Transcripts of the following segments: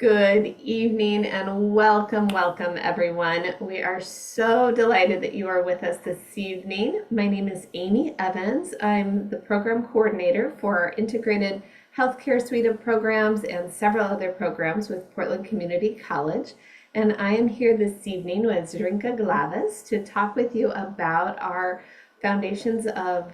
Good evening and welcome everyone. We are so delighted that you are with us this evening. My name is Amy Evans. I'm the program coordinator for our integrated healthcare suite of programs and several other programs with Portland Community College. And I am here this evening with Zrinka Glavis to talk with you about our Foundations of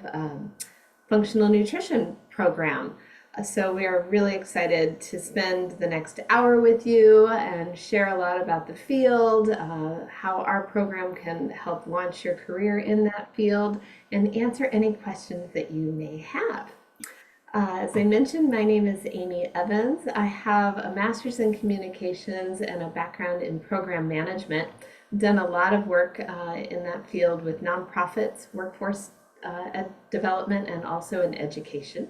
Functional Nutrition program. So we are really excited to spend the next hour with you and share a lot about the field, how our program can help launch your career in that field, and answer any questions that you may have. As I mentioned, my name is Amy Evans. I have a master's in communications and a background in program management. I've done a lot of work in that field with nonprofits, workforce development, and also in education.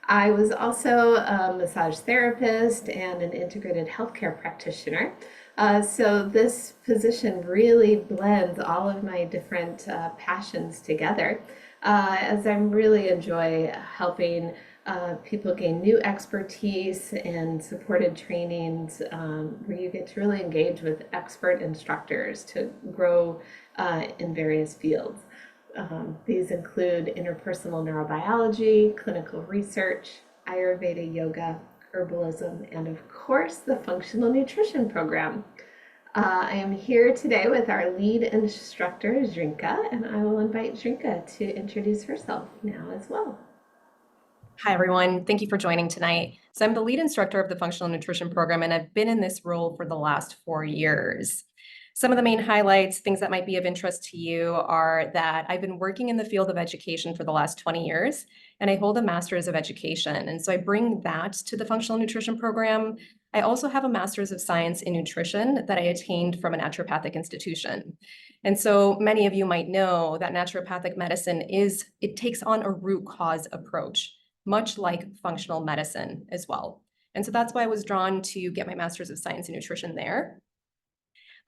I was also a massage therapist and an integrated healthcare practitioner. So this position really blends all of my different passions together, as I really enjoy helping people gain new expertise and supported trainings where you get to really engage with expert instructors to grow in various fields. These include interpersonal neurobiology, clinical research, Ayurveda yoga, herbalism, and of course the functional nutrition program. I am here today with our lead instructor, Zrinka, and I will invite Zrinka to introduce herself now as well. Hi, everyone. Thank you for joining tonight. So I'm the lead instructor of the functional nutrition program, and I've been in this role for the last 4 years. Some of the main highlights, things that might be of interest to you, are that I've been working in the field of education for the last 20 years, and I hold a master's of education. And so I bring that to the functional nutrition program. I also have a master's of science in nutrition that I attained from a naturopathic institution. And so many of you might know that naturopathic medicine it takes on a root cause approach, much like functional medicine as well. And so that's why I was drawn to get my master's of science in nutrition there.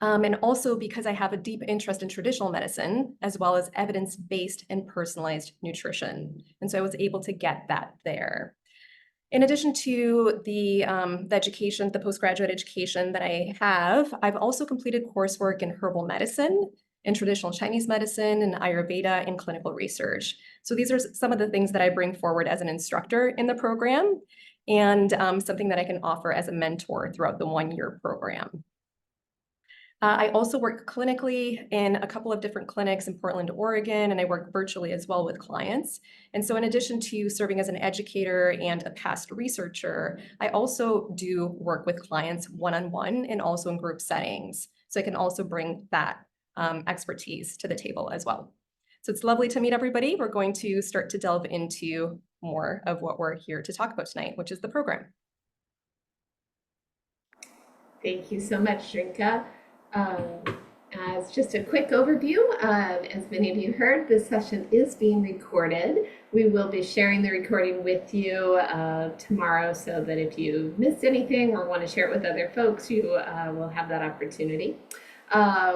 And also because I have a deep interest in traditional medicine, as well as evidence-based and personalized nutrition. And so I was able to get that there. In addition to the education, the postgraduate education that I have, I've also completed coursework in herbal medicine, in traditional Chinese medicine, and Ayurveda, and clinical research. So these are some of the things that I bring forward as an instructor in the program, and something that I can offer as a mentor throughout the 1-year program. I also work clinically in a couple of different clinics in Portland, Oregon, and I work virtually as well with clients. And so in addition to serving as an educator and a past researcher, I also do work with clients one-on-one and also in group settings. So I can also bring that expertise to the table as well. So it's lovely to meet everybody. We're going to start to delve into more of what we're here to talk about tonight, which is the program. Thank you so much, Zrinka. As just a quick overview, as many of you heard, this session is being recorded. We will be sharing the recording with you tomorrow so that if you missed anything or want to share it with other folks, you will have that opportunity.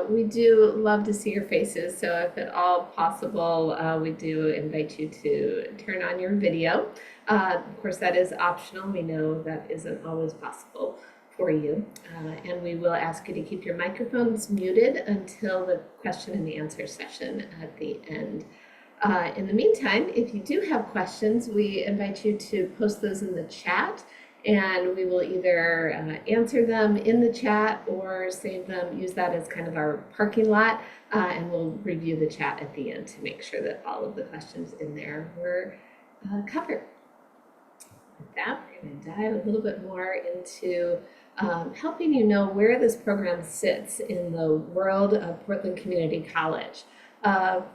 We do love to see your faces, so if at all possible, we do invite you to turn on your video. Of course, that is optional. We know that isn't always possible for you. And we will ask you to keep your microphones muted until the question and answer session at the end. In the meantime, if you do have questions, we invite you to post those in the chat, and we will either answer them in the chat or save them, use that as kind of our parking lot, and we'll review the chat at the end to make sure that all of the questions in there were covered. With that, we're going to dive a little bit more into helping you know where this program sits in the world of Portland Community College.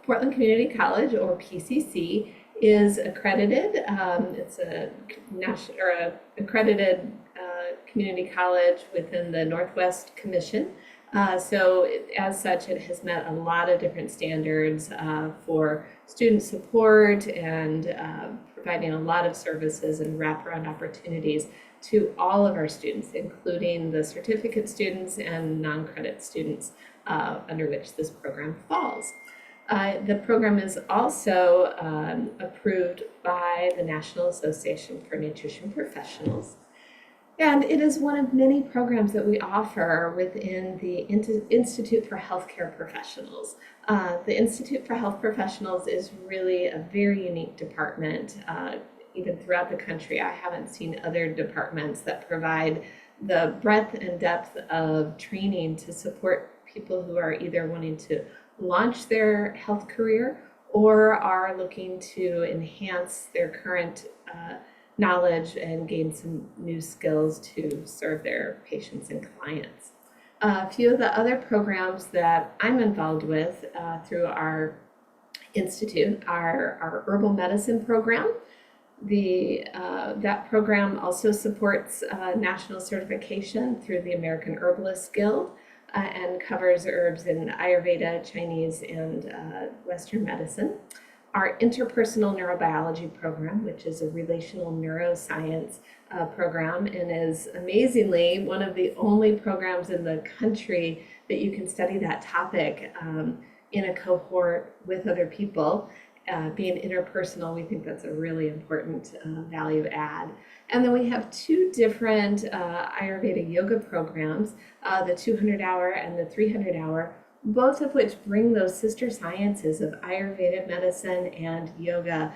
Portland Community College, or PCC, is accredited. It's a national or a accredited community college within the Northwest Commission. So as such, it has met a lot of different standards for student support and providing a lot of services and wraparound opportunities to all of our students, including the certificate students and non-credit students under which this program falls. The program is also approved by the National Association for Nutrition Professionals. And it is one of many programs that we offer within the Institute for Healthcare Professionals. The Institute for Health Professionals is really a very unique department. Even throughout the country, I haven't seen other departments that provide the breadth and depth of training to support people who are either wanting to launch their health career or are looking to enhance their current knowledge and gain some new skills to serve their patients and clients. A few of the other programs that I'm involved with through our institute are our herbal medicine program. That program also supports national certification through the American Herbalist Guild and covers herbs in Ayurveda, Chinese, and Western medicine. Our interpersonal neurobiology program, which is a relational neuroscience program and is amazingly one of the only programs in the country that you can study that topic in a cohort with other people. Being interpersonal, we think that's a really important value add. And then we have two different Ayurveda yoga programs, the 200-hour and the 300-hour, both of which bring those sister sciences of Ayurvedic medicine and yoga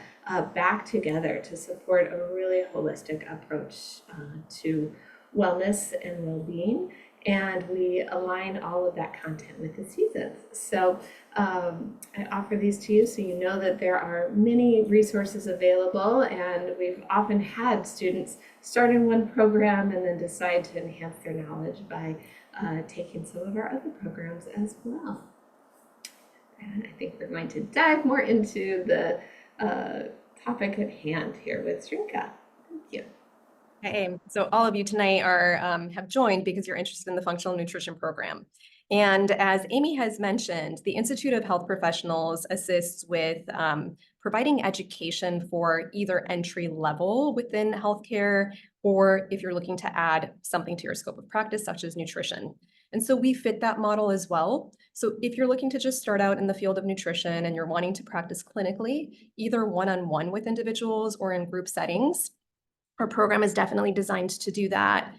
back together to support a really holistic approach to wellness and well-being. And we align all of that content with the seasons. So I offer these to you so you know that there are many resources available, and we've often had students start in one program and then decide to enhance their knowledge by taking some of our other programs as well. And I think we're going to dive more into the topic at hand here with Shrinka. Thank you. Okay, so all of you tonight are have joined because you're interested in the functional nutrition program. And as Amy has mentioned, the Institute of Health Professionals assists with providing education for either entry level within healthcare, or if you're looking to add something to your scope of practice, such as nutrition. And so we fit that model as well. So if you're looking to just start out in the field of nutrition and you're wanting to practice clinically, either one-on-one with individuals or in group settings, our program is definitely designed to do that.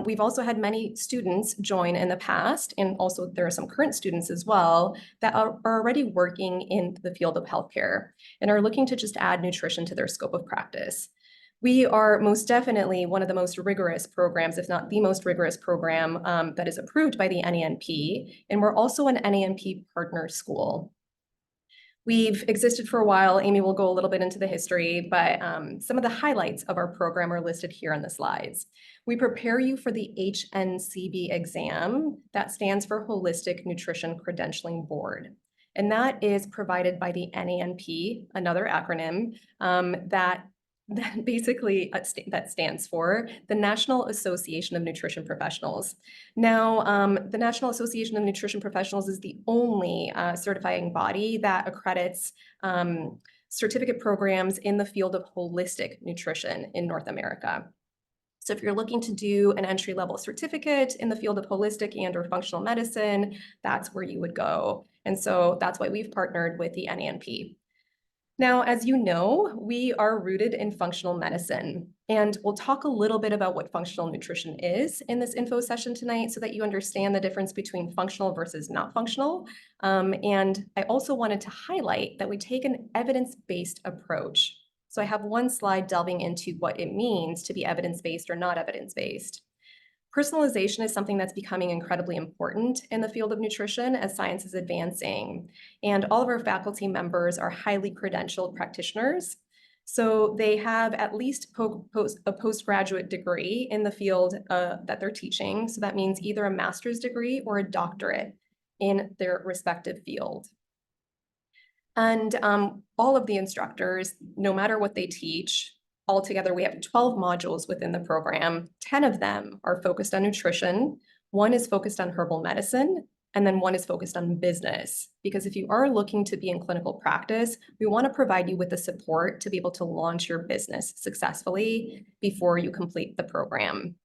We've also had many students join in the past, and also there are some current students as well that are already working in the field of healthcare and are looking to just add nutrition to their scope of practice. We are most definitely one of the most rigorous programs, if not the most rigorous program that is approved by the NANP, and we're also an NANP partner school. We've existed for a while. Amy will go a little bit into the history, but some of the highlights of our program are listed here on the slides. We prepare you for the HNCB exam. That stands for Holistic Nutrition Credentialing Board. And that is provided by the NANP, another acronym that basically that stands for the National Association of Nutrition Professionals. Now, the National Association of Nutrition Professionals is the only certifying body that accredits certificate programs in the field of holistic nutrition in North America. So if you're looking to do an entry-level certificate in the field of holistic and or functional medicine, that's where you would go. And so that's why we've partnered with the NANP. Now, as you know, we are rooted in functional medicine, and we'll talk a little bit about what functional nutrition is in this info session tonight so that you understand the difference between functional versus not functional. And I also wanted to highlight that we take an evidence-based approach. So I have one slide delving into what it means to be evidence-based or not evidence-based. Personalization is something that's becoming incredibly important in the field of nutrition as science is advancing. And all of our faculty members are highly credentialed practitioners. So they have at least a postgraduate degree in the field that they're teaching. So that means either a master's degree or a doctorate in their respective field. And all of the instructors, no matter what they teach, altogether, we have 12 modules within the program. 10 of them are focused on nutrition. One is focused on herbal medicine, and then one is focused on business. Because if you are looking to be in clinical practice, we want to provide you with the support to be able to launch your business successfully before you complete the program.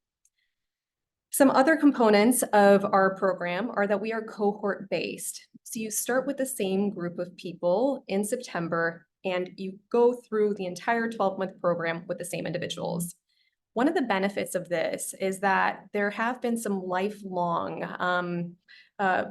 Some other components of our program are that we are cohort-based. So you start with the same group of people in September, and you go through the entire 12-month program with the same individuals. One of the benefits of this is that there have been some lifelong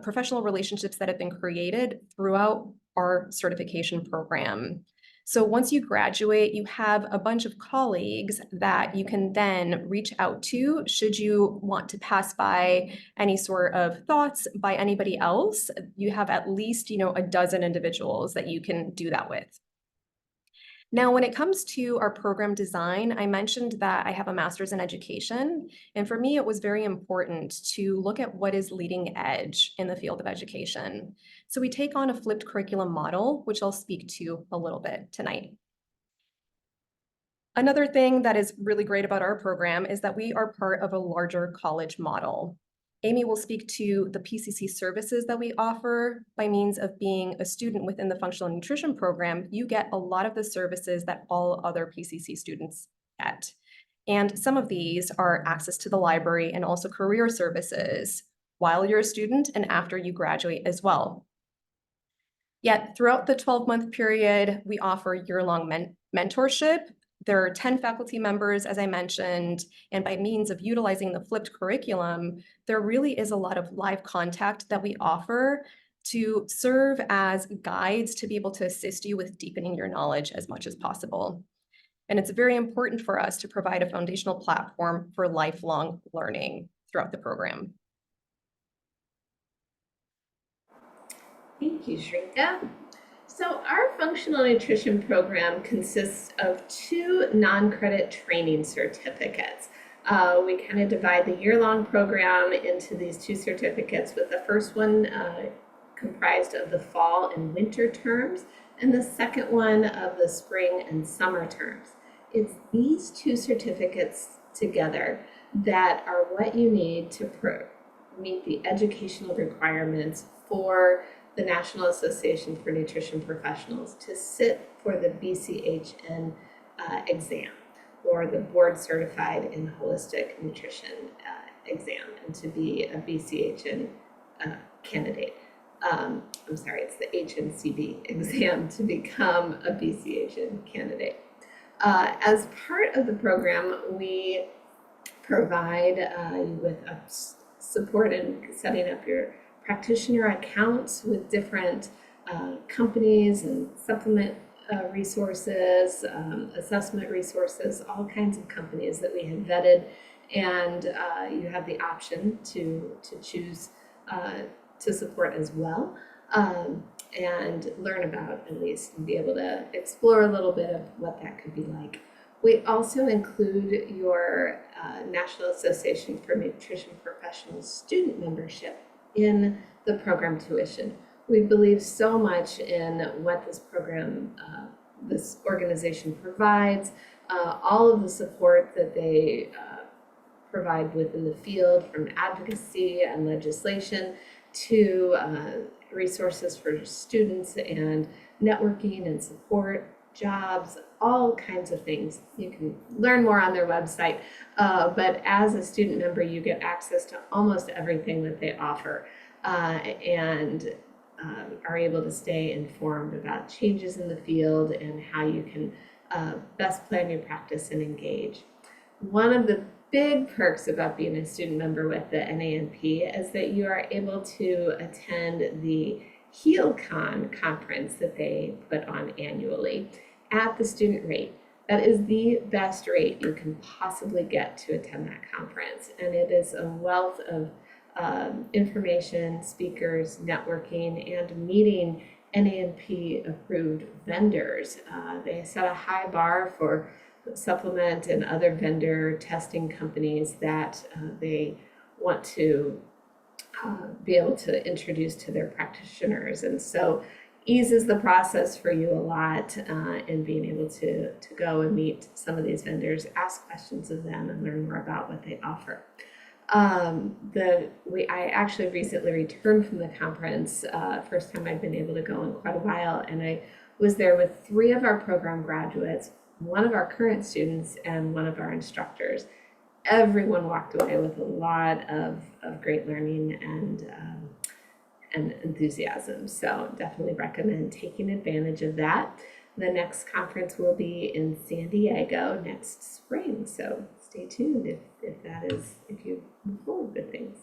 professional relationships that have been created throughout our certification program. So once you graduate, you have a bunch of colleagues that you can then reach out to should you want to pass by any sort of thoughts by anybody else. You have at least, a dozen individuals that you can do that with. Now, when it comes to our program design, I mentioned that I have a master's in education. And for me, it was very important to look at what is leading edge in the field of education. So we take on a flipped curriculum model, which I'll speak to a little bit tonight. Another thing that is really great about our program is that we are part of a larger college model. Amy will speak to the PCC services that we offer. By means of being a student within the functional nutrition program, you get a lot of the services that all other PCC students get. And some of these are access to the library and also career services while you're a student and after you graduate as well. Yet throughout the 12-month period, we offer year-long mentorship. There are 10 faculty members, as I mentioned, and by means of utilizing the flipped curriculum, there really is a lot of live contact that we offer to serve as guides to be able to assist you with deepening your knowledge as much as possible. And it's very important for us to provide a foundational platform for lifelong learning throughout the program. Thank you, Shrinka. So our functional nutrition program consists of 2 non-credit training certificates. We kind of divide the year-long program into these 2 certificates, with the first one comprised of the fall and winter terms, and the second one of the spring and summer terms. It's these 2 certificates together that are what you need to meet the educational requirements for the National Association for Nutrition Professionals to sit for the BCHN exam, or the Board Certified in Holistic Nutrition exam, and to be a BCHN candidate. I'm sorry, it's the HNCB exam to become a BCHN candidate. As part of the program, we provide you with support in setting up your practitioner accounts with different companies and supplement resources, assessment resources, all kinds of companies that we have vetted, and you have the option to choose to support as well, and learn about, at least, and be able to explore a little bit of what that could be like. We also include your National Association for Nutrition Professionals student membership in the program tuition. We believe so much in what this program, this organization provides, all of the support that they provide within the field, from advocacy and legislation to resources for students and networking and support, jobs, all kinds of things. You can learn more on their website, but as a student member, you get access to almost everything that they offer, and are able to stay informed about changes in the field and how you can best plan your practice and engage. One of the big perks about being a student member with the NANP is that you are able to attend the HealCon conference that they put on annually at the student rate. That is the best rate you can possibly get to attend that conference, and it is a wealth of information, speakers, networking, and meeting NANP approved vendors. They set a high bar for supplement and other vendor testing companies that they want to be able to introduce to their practitioners, and so eases the process for you a lot in being able to go and meet some of these vendors, ask questions of them, and learn more about what they offer. I actually recently returned from the conference, first time I'd been able to go in quite a while, and I was there with 3 of our program graduates, 1 of our current students, and 1 of our instructors. Everyone walked away with a lot of great learning and enthusiasm. So definitely recommend taking advantage of that. The next conference will be in San Diego next spring, so stay tuned if you move forward with things.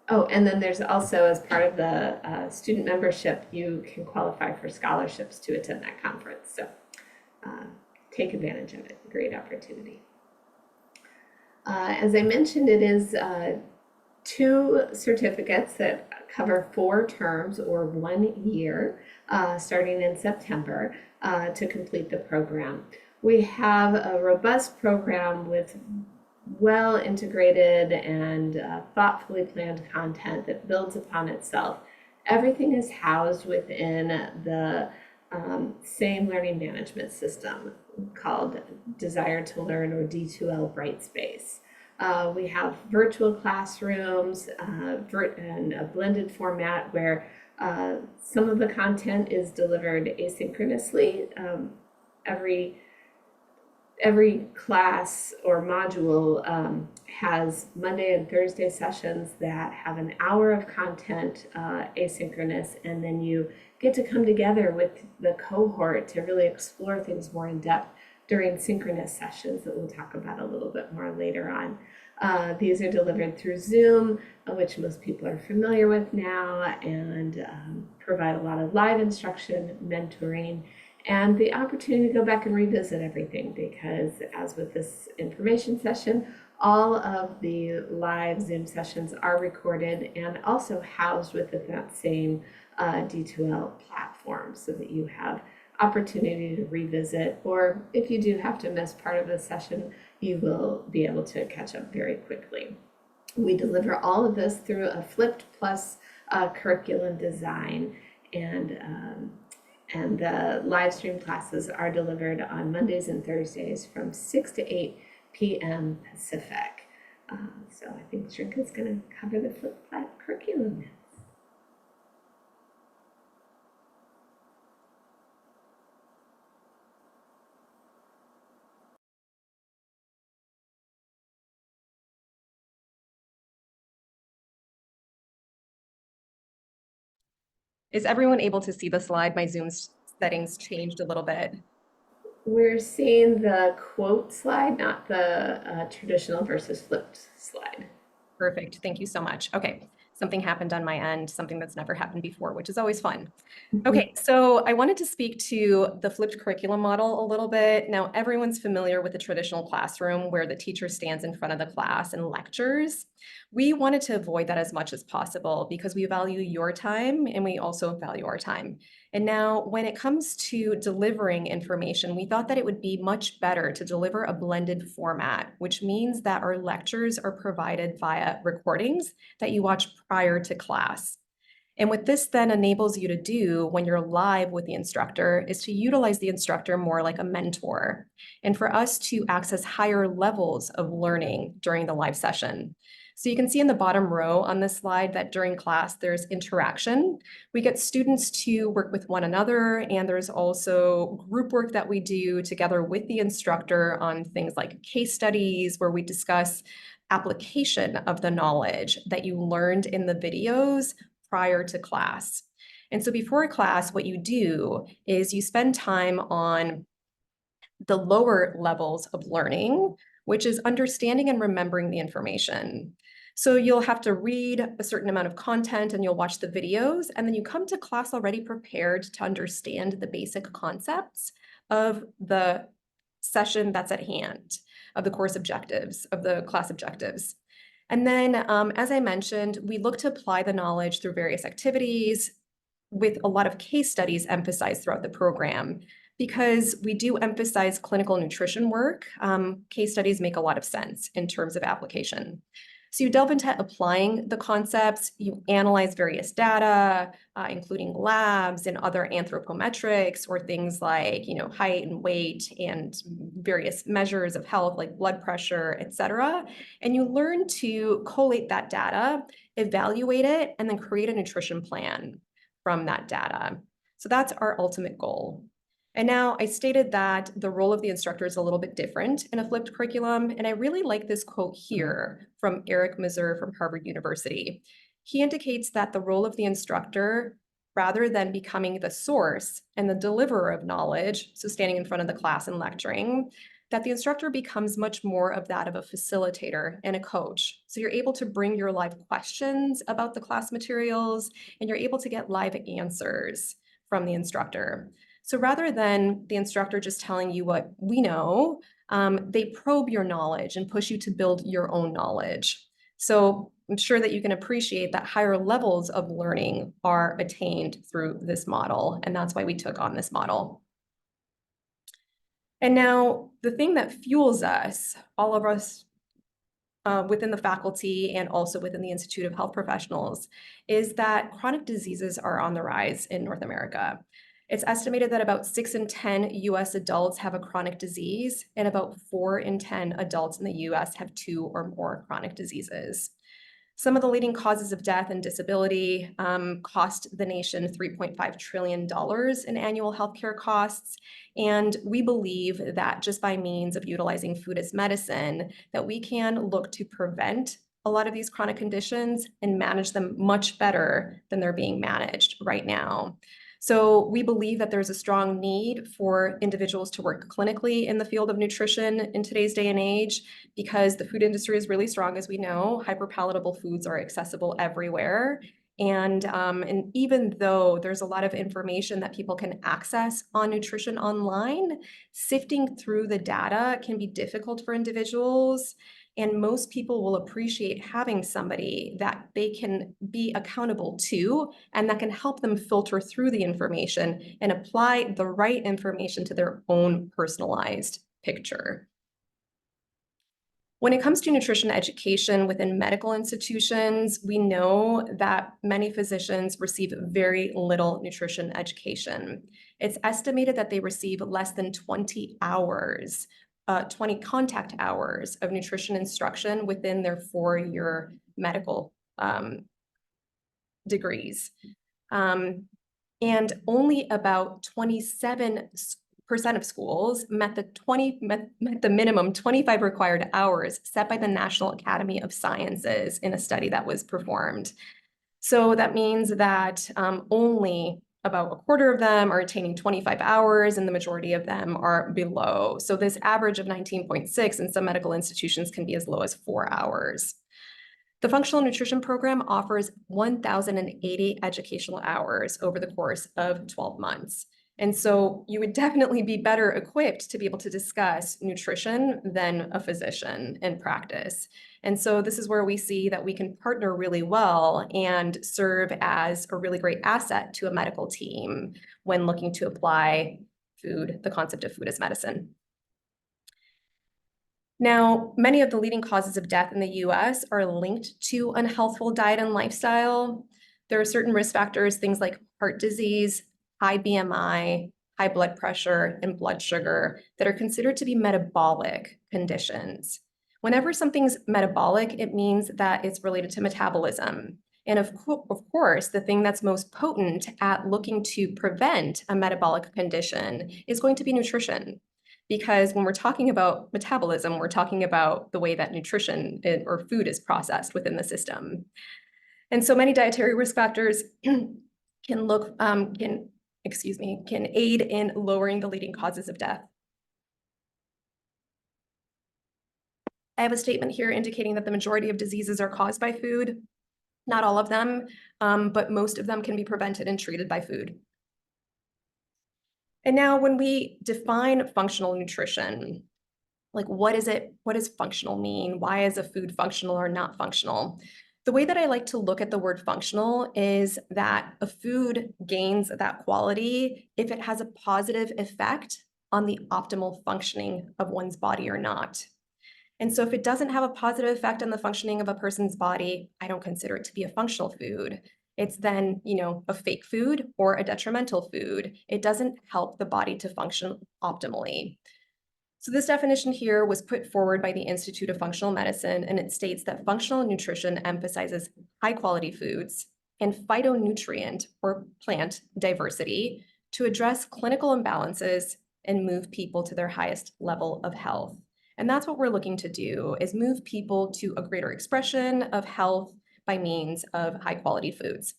Oh, and then there's also, as part of the student membership, you can qualify for scholarships to attend that conference. So take advantage of it. Great opportunity. As I mentioned, it is 2 certificates that cover 4 terms or 1 year, starting in September, to complete the program. We have a robust program with well integrated and thoughtfully planned content that builds upon itself. Everything is housed within the same learning management system called Desire to Learn, or D2L Brightspace. We have virtual classrooms and a blended format where some of the content is delivered asynchronously. Every class or module has Monday and Thursday sessions that have an hour of content asynchronous, and then you get to come together with the cohort to really explore things more in depth during synchronous sessions that we'll talk about a little bit more later on. These are delivered through Zoom, which most people are familiar with now, and provide a lot of live instruction, mentoring, and the opportunity to go back and revisit everything, because as with this information session, all of the live Zoom sessions are recorded and also housed within that same D2L platform, so that you have opportunity to revisit, or if you do have to miss part of a session, you will be able to catch up very quickly. We deliver all of this through a flipped plus curriculum design, and the live stream classes are delivered on Mondays and Thursdays from 6 to 8 p.m. Pacific. So I think Shrinka's going to cover the flipped curriculum now. Is everyone able to see the slide? My Zoom settings changed a little bit. We're seeing the quote slide, not the traditional versus flipped slide. Perfect. Thank you so much. Okay. Something happened on my end, something that's never happened before, which is always fun. Okay, so I wanted to speak to the flipped curriculum model a little bit. Now, everyone's familiar with the traditional classroom where the teacher stands in front of the class and lectures. We wanted to avoid that as much as possible because we value your time and we also value our time. And now when it comes to delivering information, we thought that it would be much better to deliver a blended format, which means that our lectures are provided via recordings that you watch prior to class. And what this then enables you to do when you're live with the instructor is to utilize the instructor more like a mentor, and for us to access higher levels of learning during the live session. So you can see in the bottom row on this slide that during class, there's interaction. We get students to work with one another, and there's also group work that we do together with the instructor on things like case studies, where we discuss application of the knowledge that you learned in the videos prior to class. And so before class, what you do is you spend time on the lower levels of learning, which is understanding and remembering the information. So you'll have to read a certain amount of content and you'll watch the videos, and then you come to class already prepared to understand the basic concepts of the session that's at hand, of the course objectives, of the class objectives. And then, as I mentioned, we look to apply the knowledge through various activities with a lot of case studies emphasized throughout the program. Because we do emphasize clinical nutrition work, case studies make a lot of sense in terms of application. So you delve into applying the concepts, you analyze various data, including labs and other anthropometrics, or things like, height and weight and various measures of health like blood pressure, et cetera. And you learn to collate that data, evaluate it, and then create a nutrition plan from that data. So that's our ultimate goal. And now I stated that the role of the instructor is a little bit different in a flipped curriculum. And I really like this quote here from Eric Mazur from Harvard University. He indicates that the role of the instructor rather than becoming the source and the deliverer of knowledge, so standing in front of the class and lecturing, that the instructor becomes much more of that of a facilitator and a coach. So you're able to bring your live questions about the class materials, and you're able to get live answers from the instructor. So rather than the instructor just telling you what we know, they probe your knowledge and push you to build your own knowledge. So I'm sure that you can appreciate that higher levels of learning are attained through this model, and that's why we took on this model. And now the thing that fuels us, all of us within the faculty and also within the Institute of Health Professionals, is that chronic diseases are on the rise in North America. It's estimated that about 6 in 10 US adults have a chronic disease, and about 4 in 10 adults in the US have 2 or more chronic diseases. Some of the leading causes of death and disability cost the nation $3.5 trillion in annual healthcare costs. And we believe that just by means of utilizing food as medicine, that we can look to prevent a lot of these chronic conditions and manage them much better than they're being managed right now. So we believe that there's a strong need for individuals to work clinically in the field of nutrition in today's day and age, because the food industry is really strong, as we know. Hyperpalatable foods are accessible everywhere. And even though there's a lot of information that people can access on nutrition online, sifting through the data can be difficult for individuals. And most people will appreciate having somebody that they can be accountable to and that can help them filter through the information and apply the right information to their own personalized picture. When it comes to nutrition education within medical institutions, we know that many physicians receive very little nutrition education. It's estimated that they receive less than 20 hours 20 contact hours of nutrition instruction within their 4-year medical degrees. And only about 27% of schools met the minimum 25 required hours set by the National Academy of Sciences in a study that was performed. So that means that only about a quarter of them are attaining 25 hours, and the majority of them are below. So this average of 19.6 in some medical institutions can be as low as 4 hours. The functional nutrition program offers 1,080 educational hours over the course of 12 months. And so you would definitely be better equipped to be able to discuss nutrition than a physician in practice. And so this is where we see that we can partner really well and serve as a really great asset to a medical team when looking to apply food, the concept of food as medicine. Now, many of the leading causes of death in the US are linked to unhealthful diet and lifestyle. There are certain risk factors, things like heart disease, high BMI, high blood pressure, and blood sugar that are considered to be metabolic conditions. Whenever something's metabolic, it means that it's related to metabolism. And of course, the thing that's most potent at looking to prevent a metabolic condition is going to be nutrition. Because when we're talking about metabolism, we're talking about the way that nutrition or food is processed within the system. And so many dietary risk factors can aid in lowering the leading causes of death. I have a statement here indicating that the majority of diseases are caused by food. Not all of them, but most of them can be prevented and treated by food. And now when we define functional nutrition, like what does functional mean? Why is a food functional or not functional? The way that I like to look at the word functional is that a food gains that quality if it has a positive effect on the optimal functioning of one's body or not. And so if it doesn't have a positive effect on the functioning of a person's body, I don't consider it to be a functional food. It's then, a fake food or a detrimental food. It doesn't help the body to function optimally. So this definition here was put forward by the Institute of Functional Medicine, and it states that functional nutrition emphasizes high-quality foods and phytonutrient or plant diversity to address clinical imbalances and move people to their highest level of health. And that's what we're looking to do, is move people to a greater expression of health by means of high-quality foods.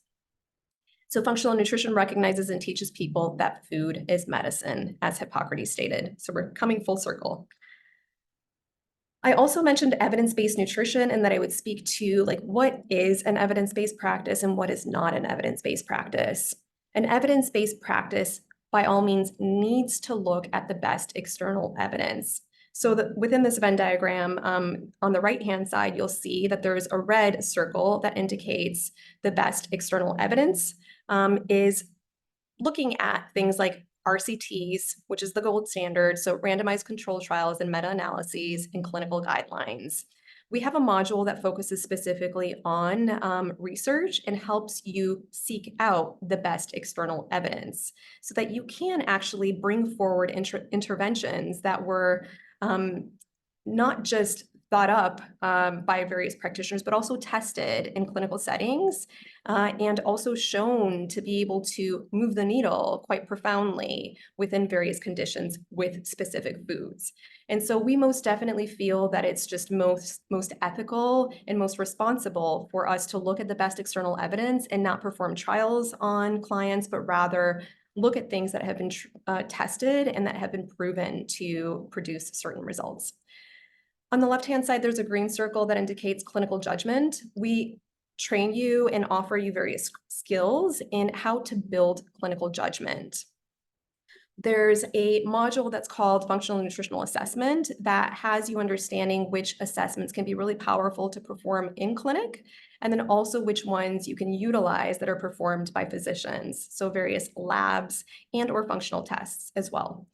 So functional nutrition recognizes and teaches people that food is medicine, as Hippocrates stated. So we're coming full circle. I also mentioned evidence-based nutrition and that I would speak to like what is an evidence-based practice and what is not an evidence-based practice. An evidence-based practice, by all means, needs to look at the best external evidence. So that within this Venn diagram, on the right-hand side, you'll see that there's a red circle that indicates the best external evidence is looking at things like RCTs, which is the gold standard, so randomized control trials and meta-analyses and clinical guidelines. We have a module that focuses specifically on research and helps you seek out the best external evidence so that you can actually bring forward interventions that were not just thought up by various practitioners, but also tested in clinical settings and also shown to be able to move the needle quite profoundly within various conditions with specific foods. And so we most definitely feel that it's just most ethical and most responsible for us to look at the best external evidence and not perform trials on clients, but rather look at things that have been tested and that have been proven to produce certain results. On the left-hand side, there's a green circle that indicates clinical judgment. We train you and offer you various skills in how to build clinical judgment. There's a module that's called Functional Nutritional Assessment that has you understanding which assessments can be really powerful to perform in clinic, and then also which ones you can utilize that are performed by physicians, so various labs and or functional tests as well.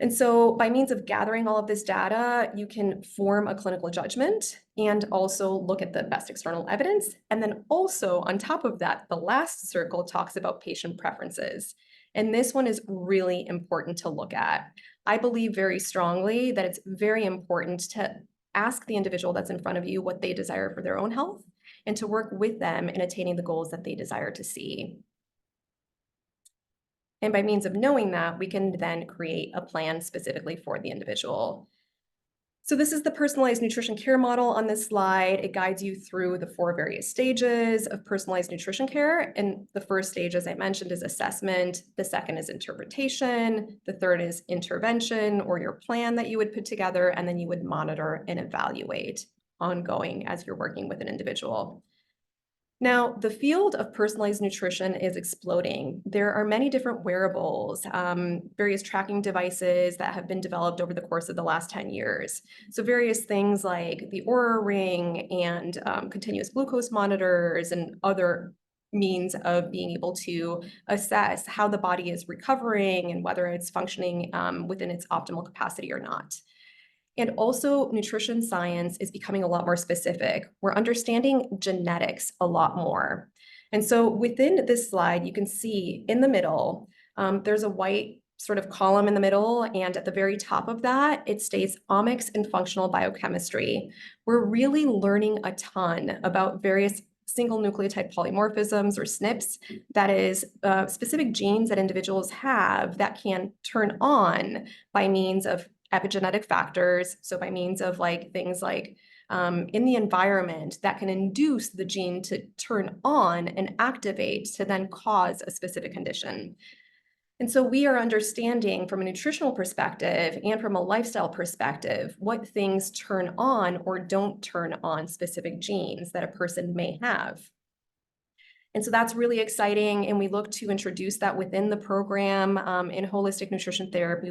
And so by means of gathering all of this data, you can form a clinical judgment and also look at the best external evidence. And then also on top of that, the last circle talks about patient preferences. And this one is really important to look at. I believe very strongly that it's very important to ask the individual that's in front of you what they desire for their own health and to work with them in attaining the goals that they desire to see. And by means of knowing that, we can then create a plan specifically for the individual. So this is the personalized nutrition care model on this slide. It guides you through the 4 various stages of personalized nutrition care. And the first stage, as I mentioned, is assessment. The second is interpretation. The third is intervention or your plan that you would put together. And then you would monitor and evaluate ongoing as you're working with an individual. Now, the field of personalized nutrition is exploding. There are many different wearables, various tracking devices that have been developed over the course of the last 10 years. So various things like the Oura Ring and continuous glucose monitors and other means of being able to assess how the body is recovering and whether it's functioning within its optimal capacity or not. And also nutrition science is becoming a lot more specific. We're understanding genetics a lot more. And so within this slide, you can see in the middle, there's a white sort of column in the middle. And at the very top of that, it states omics and functional biochemistry. We're really learning a ton about various single nucleotide polymorphisms or SNPs, that is specific genes that individuals have that can turn on by means of epigenetic factors. So by means of like things like in the environment that can induce the gene to turn on and activate to then cause a specific condition. And so we are understanding from a nutritional perspective and from a lifestyle perspective what things turn on or don't turn on specific genes that a person may have. And so that's really exciting. And we look to introduce that within the program. In holistic nutrition therapy,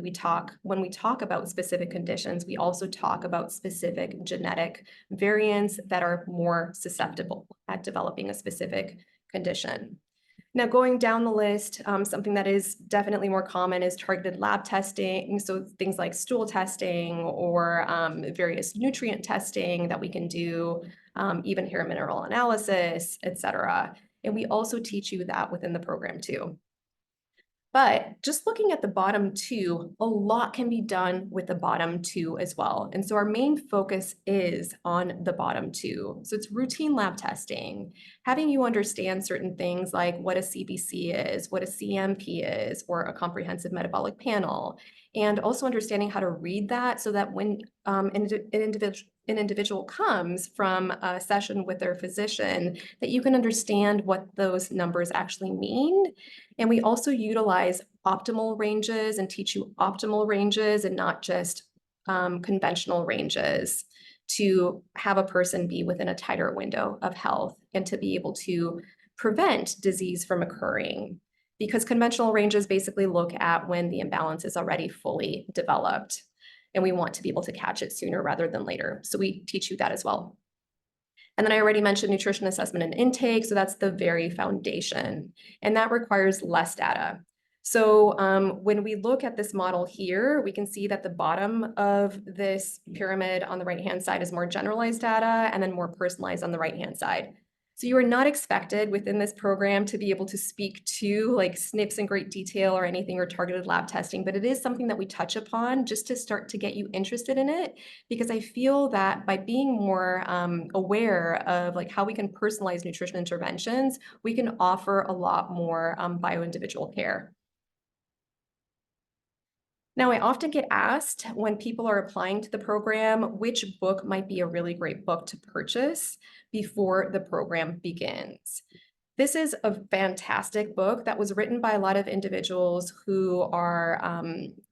when we talk about specific conditions, we also talk about specific genetic variants that are more susceptible at developing a specific condition. Now, going down the list, something that is definitely more common is targeted lab testing. So things like stool testing or various nutrient testing that we can do, even hair mineral analysis, et cetera. And we also teach you that within the program too. But just looking at the bottom 2, a lot can be done with the bottom 2 as well. And so our main focus is on the bottom 2. So it's routine lab testing, having you understand certain things like what a CBC is, what a CMP is, or a comprehensive metabolic panel, and also understanding how to read that so that when an individual comes from a session with their physician, that you can understand what those numbers actually mean. And we also utilize optimal ranges and teach you optimal ranges and not just conventional ranges to have a person be within a tighter window of health and to be able to prevent disease from occurring. Because conventional ranges basically look at when the imbalance is already fully developed, and we want to be able to catch it sooner rather than later. So we teach you that as well. And then I already mentioned nutrition assessment and intake, so that's the very foundation, and that requires less data. So when we look at this model here, we can see that the bottom of this pyramid on the right-hand side is more generalized data and then more personalized on the right-hand side. So you are not expected within this program to be able to speak to like SNPs in great detail or anything or targeted lab testing, but it is something that we touch upon just to start to get you interested in it, because I feel that by being more aware of like how we can personalize nutrition interventions, we can offer a lot more bio-individual care. Now, I often get asked when people are applying to the program, which book might be a really great book to purchase before the program begins. This is a fantastic book that was written by a lot of individuals who are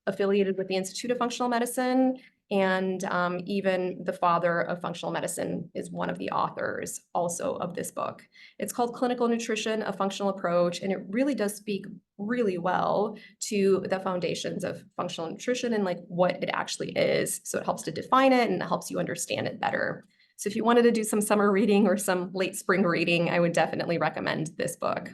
affiliated with the Institute of Functional Medicine, and even the father of functional medicine is one of the authors also of this book. It's called Clinical Nutrition, A Functional Approach, and it really does speak really well to the foundations of functional nutrition and like what it actually is. So it helps to define it and it helps you understand it better. So if you wanted to do some summer reading or some late spring reading, I would definitely recommend this book.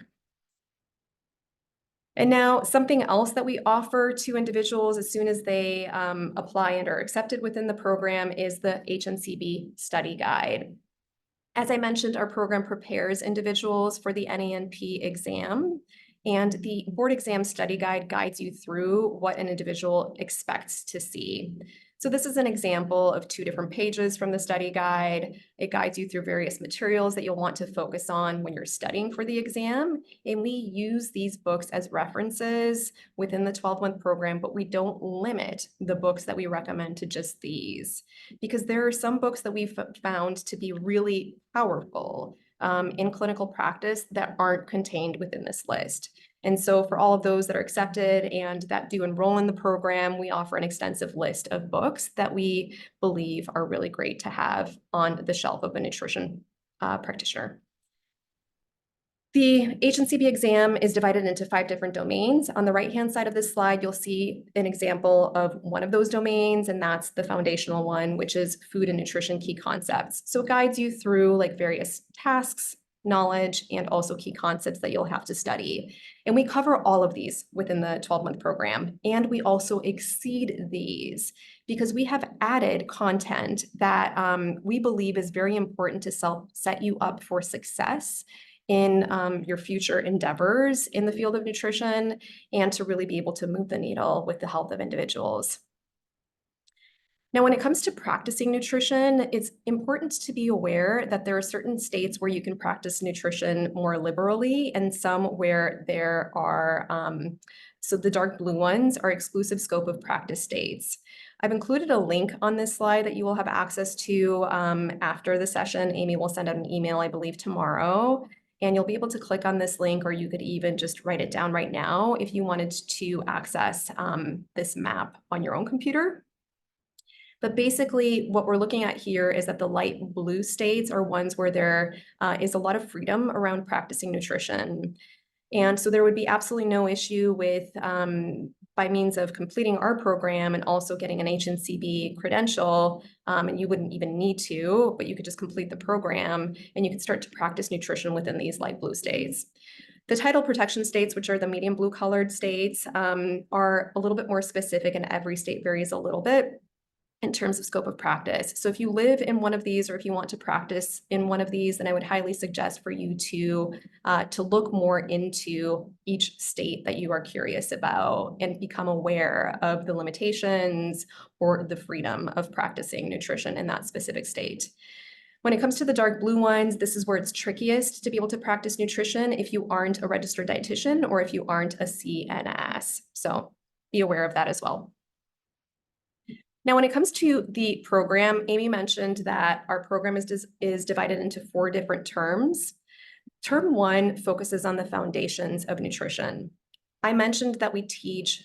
And now something else that we offer to individuals as soon as they apply and are accepted within the program is the HNCB study guide. As I mentioned, our program prepares individuals for the NANP exam, and the board exam study guide guides you through what an individual expects to see. So this is an example of 2 different pages from the study guide. It guides you through various materials that you'll want to focus on when you're studying for the exam. And we use these books as references within the 12-month program, but we don't limit the books that we recommend to just these, because there are some books that we've found to be really powerful in clinical practice that aren't contained within this list. And so for all of those that are accepted and that do enroll in the program, we offer an extensive list of books that we believe are really great to have on the shelf of a nutrition practitioner. The HNCB exam is divided into 5 different domains. On the right-hand side of this slide, you'll see an example of one of those domains, and that's the foundational one, which is food and nutrition key concepts. So it guides you through like various tasks, knowledge, and also key concepts that you'll have to study. And we cover all of these within the 12-month program, and we also exceed these because we have added content that we believe is very important to set you up for success in your future endeavors in the field of nutrition and to really be able to move the needle with the health of individuals. Now, when it comes to practicing nutrition, it's important to be aware that there are certain states where you can practice nutrition more liberally and some where there are, so the dark blue ones are exclusive scope of practice states. I've included a link on this slide that you will have access to after the session. Amy will send out an email, I believe, tomorrow. And you'll be able to click on this link, or you could even just write it down right now if you wanted to access this map on your own computer. But basically, what we're looking at here is that the light blue states are ones where there is a lot of freedom around practicing nutrition. And so there would be absolutely no issue with, by means of completing our program and also getting an HNCB credential, and you wouldn't even need to, but you could just complete the program and you could start to practice nutrition within these light blue states. The title protection states, which are the medium blue colored states, are a little bit more specific, and every state varies a little bit in terms of scope of practice. So if you live in one of these, or if you want to practice in one of these, then I would highly suggest for you to look more into each state that you are curious about and become aware of the limitations or the freedom of practicing nutrition in that specific state. When it comes to the dark blue ones, this is where it's trickiest to be able to practice nutrition if you aren't a registered dietitian or if you aren't a CNS. So be aware of that as well. Now, when it comes to the program, Amy mentioned that our program is divided into 4 different terms. Term 1 focuses on the foundations of nutrition. I mentioned that we teach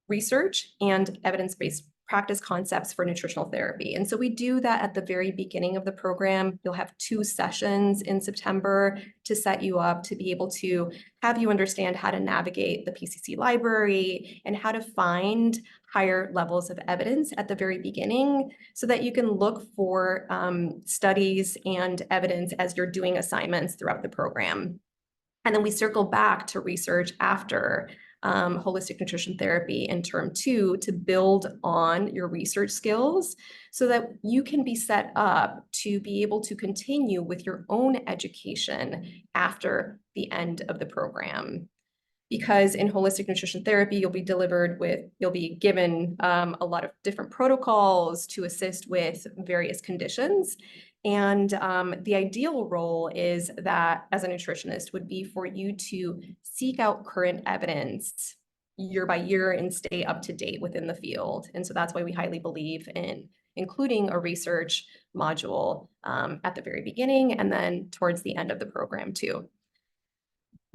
research and evidence-based practice concepts for nutritional therapy. And so we do that at the very beginning of the program. You'll have 2 sessions in September to set you up to be able to have you understand how to navigate the PCC library and how to find higher levels of evidence at the very beginning so that you can look for studies and evidence as you're doing assignments throughout the program. And then we circle back to research after holistic nutrition therapy in term 2 to build on your research skills so that you can be set up to be able to continue with your own education after the end of the program. Because in holistic nutrition therapy, you'll be given a lot of different protocols to assist with various conditions. And the ideal role is that as a nutritionist would be for you to seek out current evidence year by year and stay up to date within the field. And so that's why we highly believe in including a research module at the very beginning and then towards the end of the program too.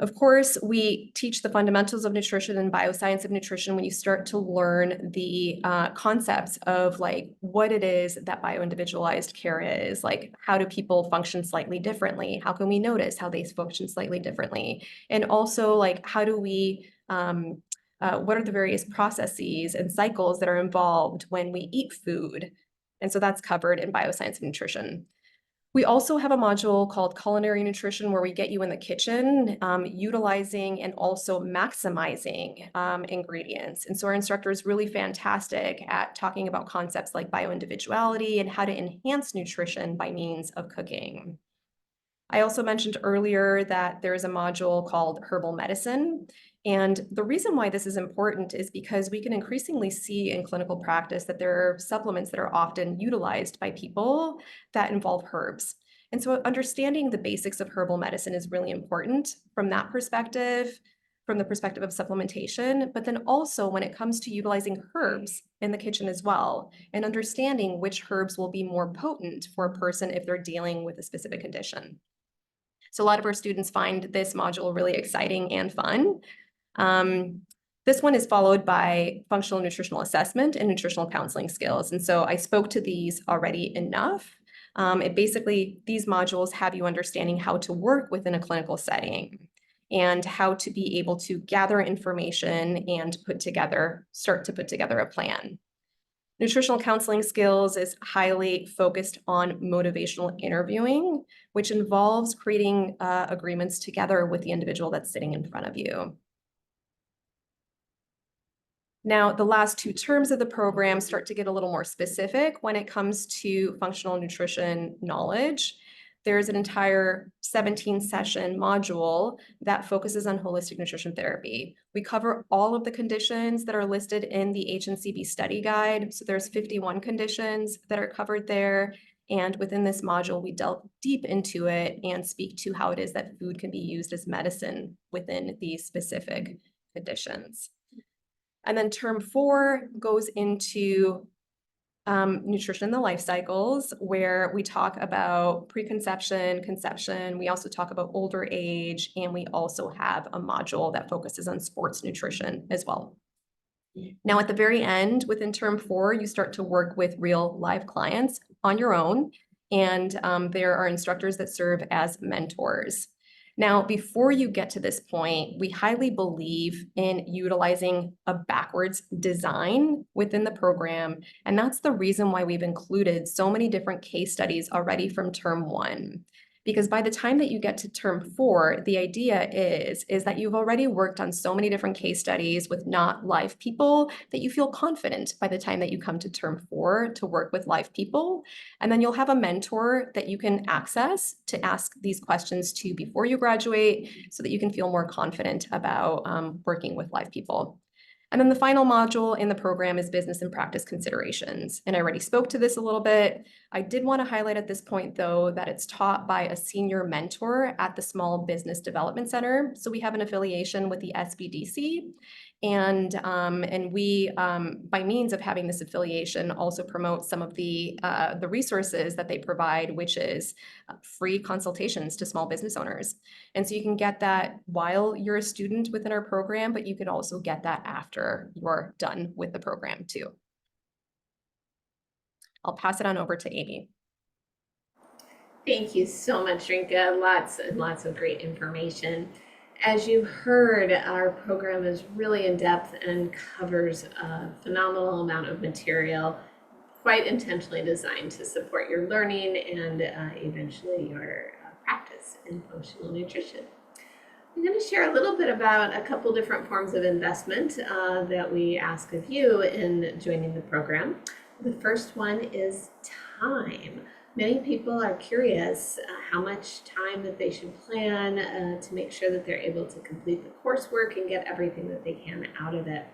Of course, we teach the fundamentals of nutrition and bioscience of nutrition when you start to learn the concepts of like what it is that bioindividualized care is, like how do people function slightly differently? How can we notice how they function slightly differently? And also like how do we, what are the various processes and cycles that are involved when we eat food? And so that's covered in bioscience of nutrition. We also have a module called culinary nutrition where we get you in the kitchen, utilizing and also maximizing ingredients. And so our instructor is really fantastic at talking about concepts like bioindividuality and how to enhance nutrition by means of cooking. I also mentioned earlier that there is a module called herbal medicine. And the reason why this is important is because we can increasingly see in clinical practice that there are supplements that are often utilized by people that involve herbs. And so understanding the basics of herbal medicine is really important from that perspective, from the perspective of supplementation, but then also when it comes to utilizing herbs in the kitchen as well, and understanding which herbs will be more potent for a person if they're dealing with a specific condition. So a lot of our students find this module really exciting and fun. This one is followed by functional nutritional assessment and nutritional counseling skills. And so I spoke to these already enough. These modules have you understanding how to work within a clinical setting and how to be able to gather information and start to put together a plan. Nutritional counseling skills is highly focused on motivational interviewing, which involves creating agreements together with the individual that's sitting in front of you. Now, the last 2 terms of the program start to get a little more specific when it comes to functional nutrition knowledge. There's an entire 17-session module that focuses on holistic nutrition therapy. We cover all of the conditions that are listed in the HNCB study guide. So there's 51 conditions that are covered there. And within this module, we delve deep into it and speak to how it is that food can be used as medicine within these specific conditions. And then term 4 goes into nutrition in the life cycles, where we talk about preconception, conception. We also talk about older age, and we also have a module that focuses on sports nutrition as well. Now, at the very end, within term 4, you start to work with real live clients on your own, and there are instructors that serve as mentors. Now, before you get to this point, we highly believe in utilizing a backwards design within the program, and that's the reason why we've included so many different case studies already from term 1. Because by the time that you get to term 4, the idea is that you've already worked on so many different case studies with not live people that you feel confident by the time that you come to term 4 to work with live people. And then you'll have a mentor that you can access to ask these questions to before you graduate so that you can feel more confident about working with live people. And then the final module in the program is business and practice considerations. And I already spoke to this a little bit. I did want to highlight at this point, though, that it's taught by a senior mentor at the Small Business Development Center. So we have an affiliation with the SBDC. And we, by means of having this affiliation, also promote some of the resources that they provide, which is free consultations to small business owners. And so you can get that while you're a student within our program, but you can also get that after you're done with the program too. I'll pass it on over to Amy. Thank you so much, Rinka. Lots and lots of great information. As you heard, our program is really in depth and covers a phenomenal amount of material, quite intentionally designed to support your learning and eventually your practice in functional nutrition. I'm going to share a little bit about a couple different forms of investment that we ask of you in joining the program. The first one is time. Many people are curious how much time that they should plan to make sure that they're able to complete the coursework and get everything that they can out of it.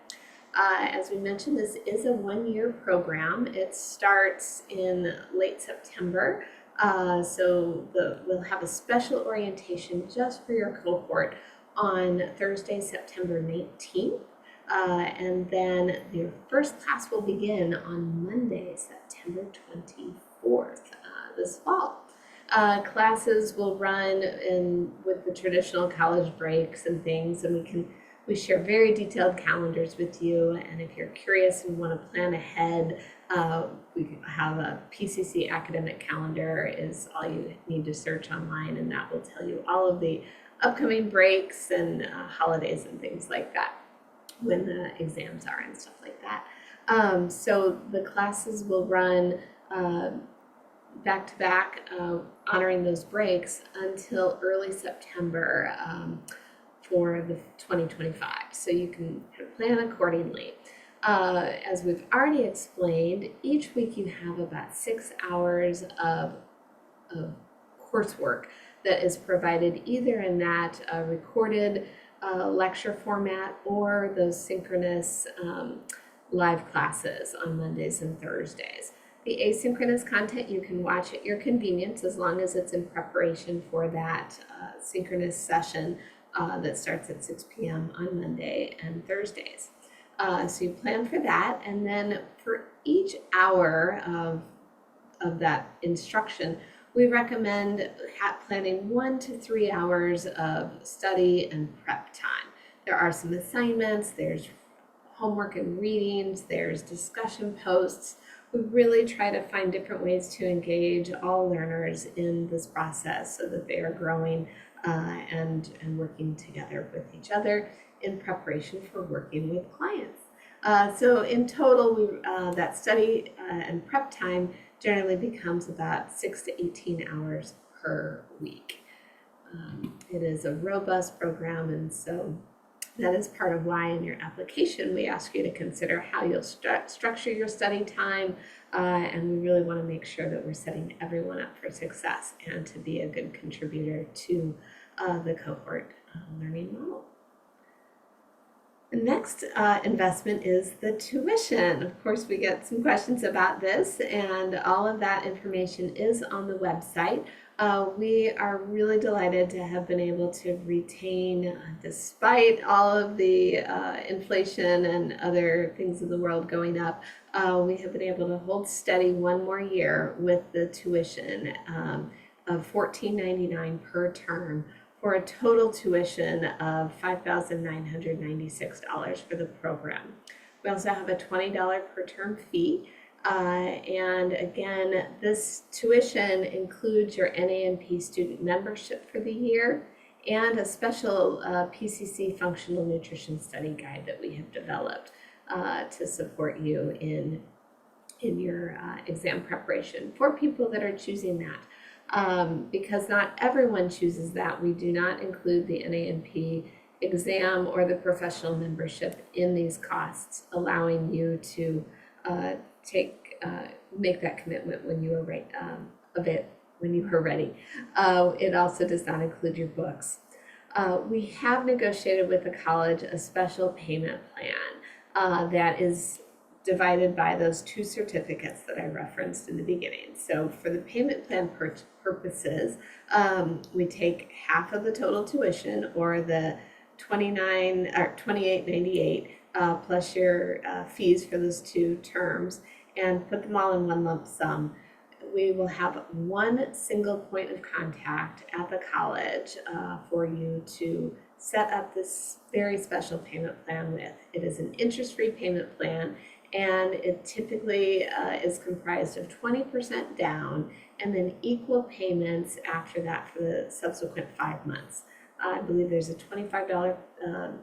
As we mentioned, this is a one-year program. It starts in late September. So we'll have a special orientation just for your cohort on Thursday, September 19th. And then your first class will begin on Monday, September 24th, this fall. Classes will run with the traditional college breaks and things, and we share very detailed calendars with you. And if you're curious and want to plan ahead, we have a PCC academic calendar is all you need to search online, and that will tell you all of the upcoming breaks and holidays and things like that, when the exams are and stuff like that. So the classes will run back to back, honoring those breaks until early September for the 2025. So you can plan accordingly. As we've already explained, each week you have about 6 hours of coursework that is provided either in that recorded lecture format or those synchronous live classes on Mondays and Thursdays. The asynchronous content you can watch at your convenience as long as it's in preparation for that synchronous session that starts at 6 p.m. on Monday and Thursdays. So you plan for that, and then for each hour of that instruction, we recommend planning 1 to 3 hours of study and prep time. There are some assignments, there's homework and readings, there's discussion posts. We really try to find different ways to engage all learners in this process so that they are growing and working together with each other in preparation for working with clients. So in total, that study and prep time generally becomes about 6 to 18 hours per week. It is a robust program, and so that is part of why in your application we ask you to consider how you'll structure your study time, and we really want to make sure that we're setting everyone up for success and to be a good contributor to the cohort learning model. The next investment is the tuition. Of course, we get some questions about this, and all of that information is on the website. We are really delighted to have been able to retain, despite all of the inflation and other things in the world going up, we have been able to hold steady one more year with the tuition of $14.99 per term, for a total tuition of $5,996 for the program. We also have a $20 per term fee. And again, this tuition includes your NANP student membership for the year and a special PCC functional nutrition study guide that we have developed to support you in your exam preparation for people that are choosing that. Because not everyone chooses that, we do not include the NANP exam or the professional membership in these costs, allowing you to make that commitment when you are ready. It also does not include your books. We have negotiated with the college a special payment plan that is divided by those 2 certificates that I referenced in the beginning. So for the payment plan purposes, we take half of the total tuition, or the $28.98 plus your fees for those 2 terms, and put them all in one lump sum. We will have one single point of contact at the college for you to set up this very special payment plan with. It is an interest-free payment plan, and it typically is comprised of 20% down and then equal payments after that for the subsequent 5 months. I believe there's a $25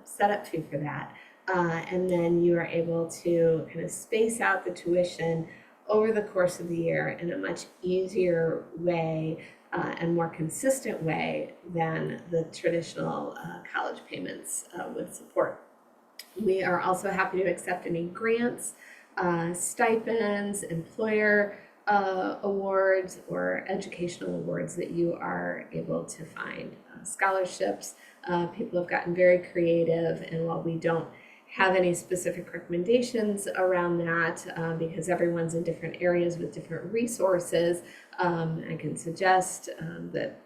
setup fee for that. And then you are able to kind of space out the tuition over the course of the year in a much easier way and more consistent way than the traditional college payments would support. We are also happy to accept any grants, stipends, employer awards, or educational awards that you are able to find. Scholarships, people have gotten very creative, and while we don't have any specific recommendations around that because everyone's in different areas with different resources, I can suggest that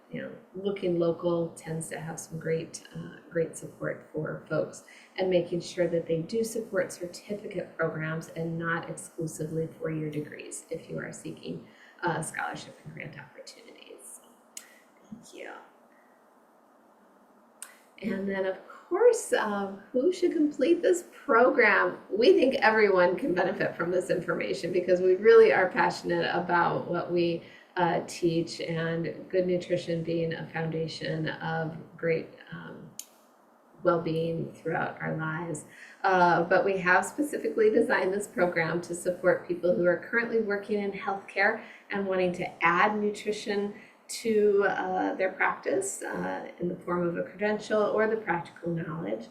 looking local tends to have some great support for folks, and making sure that they do support certificate programs and not exclusively four-year degrees if you are seeking scholarship and grant opportunities. Thank you. And then, of course, who should complete this program? We think everyone can benefit from this information because we really are passionate about what we teach, and good nutrition being a foundation of great well-being throughout our lives. But we have specifically designed this program to support people who are currently working in healthcare and wanting to add nutrition to their practice in the form of a credential or the practical knowledge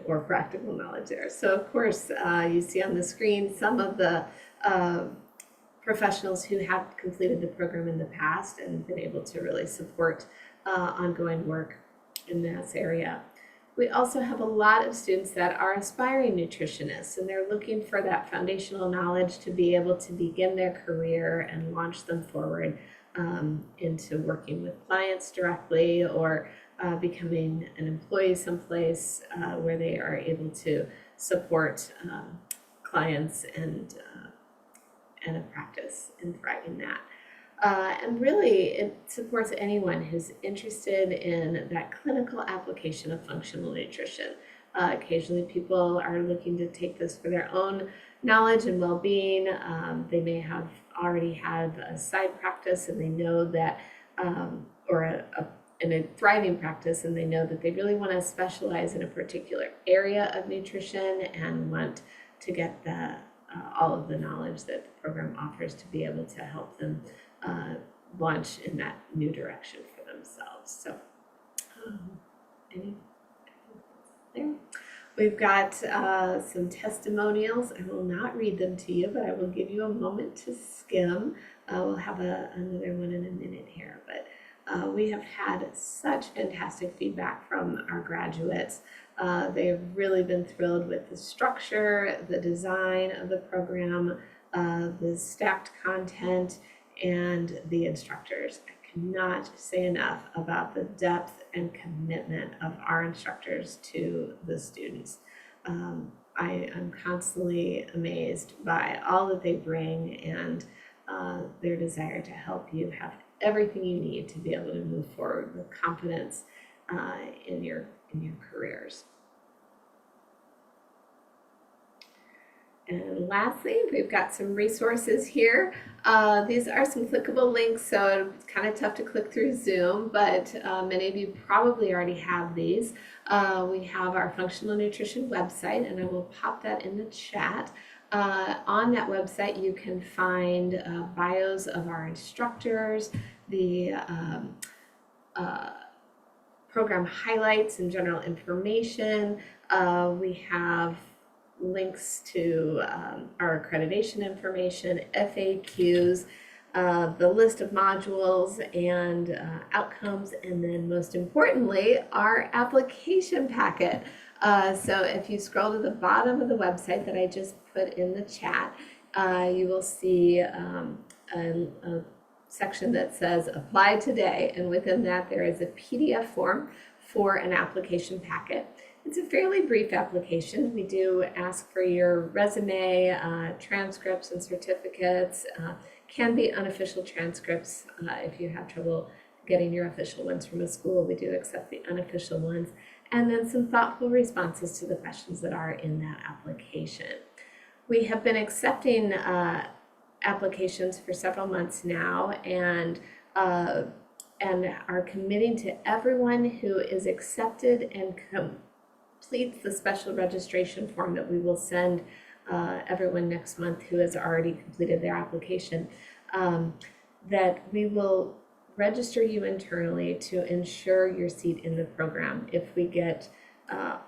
or practical knowledge there. So of course, you see on the screen some of the professionals who have completed the program in the past and been able to really support ongoing work in this area. We also have a lot of students that are aspiring nutritionists, and they're looking for that foundational knowledge to be able to begin their career and launch them forward into working with clients directly, or becoming an employee someplace where they are able to support clients and a practice and thrive in that. And really, it supports anyone who's interested in that clinical application of functional nutrition. Occasionally, people are looking to take this for their own knowledge and well-being. They may have already had a side practice, and they know that, or in a thriving practice, and they know that they really want to specialize in a particular area of nutrition and want to get all of the knowledge that the program offers to be able to help them launch in that new direction for themselves. So, there. We've got some testimonials. I will not read them to you, but I will give you a moment to skim. We'll have another one in a minute here, but we have had such fantastic feedback from our graduates. They've really been thrilled with the structure, the design of the program, the stacked content, and the instructors. I cannot say enough about the depth and commitment of our instructors to the students. I am constantly amazed by all that they bring, and their desire to help you have everything you need to be able to move forward with confidence in your careers. And lastly, we've got some resources here. These are some clickable links, so it's kind of tough to click through Zoom, but many of you probably already have these. We have our functional nutrition website, and I will pop that in the chat. On that website, you can find bios of our instructors, the program highlights and general information. We have links to our accreditation information, FAQs, the list of modules and outcomes, and then most importantly, our application packet. So if you scroll to the bottom of the website that I just put in the chat, you will see a section that says apply today, and within that there is a PDF form for an application packet. It's a fairly brief application. We do ask for your resume, transcripts and certificates, can be unofficial transcripts if you have trouble getting your official ones from a school. We do accept the unofficial ones, and then some thoughtful responses to the questions that are in that application. We have been accepting applications for several months now, and are committing to everyone who is accepted and completes the special registration form that we will send everyone next month who has already completed their application, that we will register you internally to ensure your seat in the program. If we get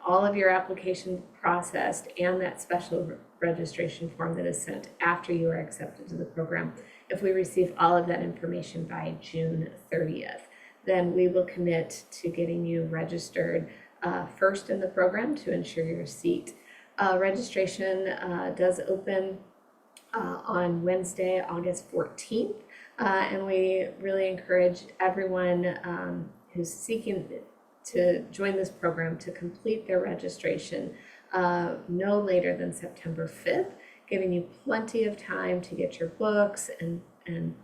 all of your application processed and that special registration form that is sent after you are accepted to the program, if we receive all of that information by June 30th, then we will commit to getting you registered first in the program to ensure your seat. Registration does open on Wednesday, August 14th, and we really encourage everyone who's seeking to join this program to complete their registration no later than September 5th, giving you plenty of time to get your books and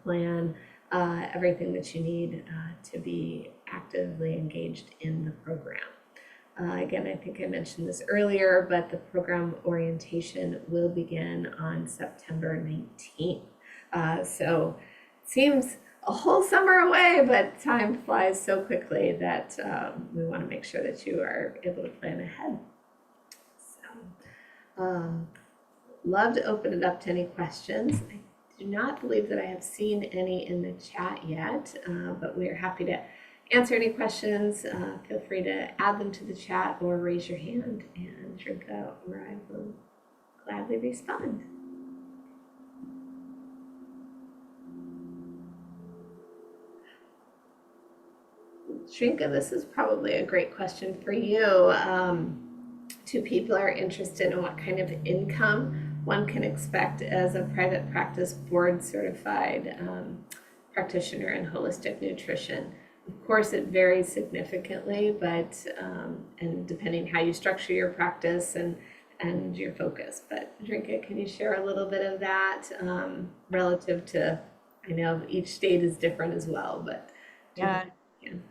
plan everything that you need to be actively engaged in the program. Again, I think I mentioned this earlier, but the program orientation will begin on September 19th. So it seems a whole summer away, but time flies so quickly that we want to make sure that you are able to plan ahead. So, love to open it up to any questions. I do not believe that I have seen any in the chat yet, but we are happy to answer any questions. Feel free to add them to the chat or raise your hand, and Shrinka or I will gladly respond. Shrinka, this is probably a great question for you. Two people are interested in what kind of income one can expect as a private practice board certified practitioner in holistic nutrition. Of course, it varies significantly, but and depending how you structure your practice and your focus. But Shrinka, can you share a little bit of that relative to, I know each state is different as well, but yeah.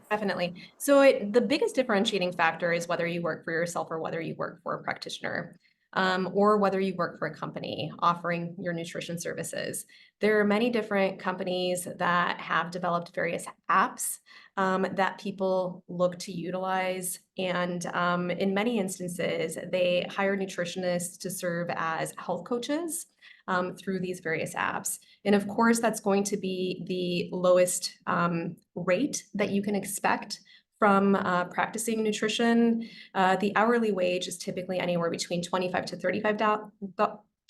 Definitely. So the biggest differentiating factor is whether you work for yourself or whether you work for a practitioner, or whether you work for a company offering your nutrition services. There are many different companies that have developed various apps that people look to utilize. And in many instances, they hire nutritionists to serve as health coaches through these various apps. And of course, that's going to be the lowest rate that you can expect from practicing nutrition. The hourly wage is typically anywhere between $25 to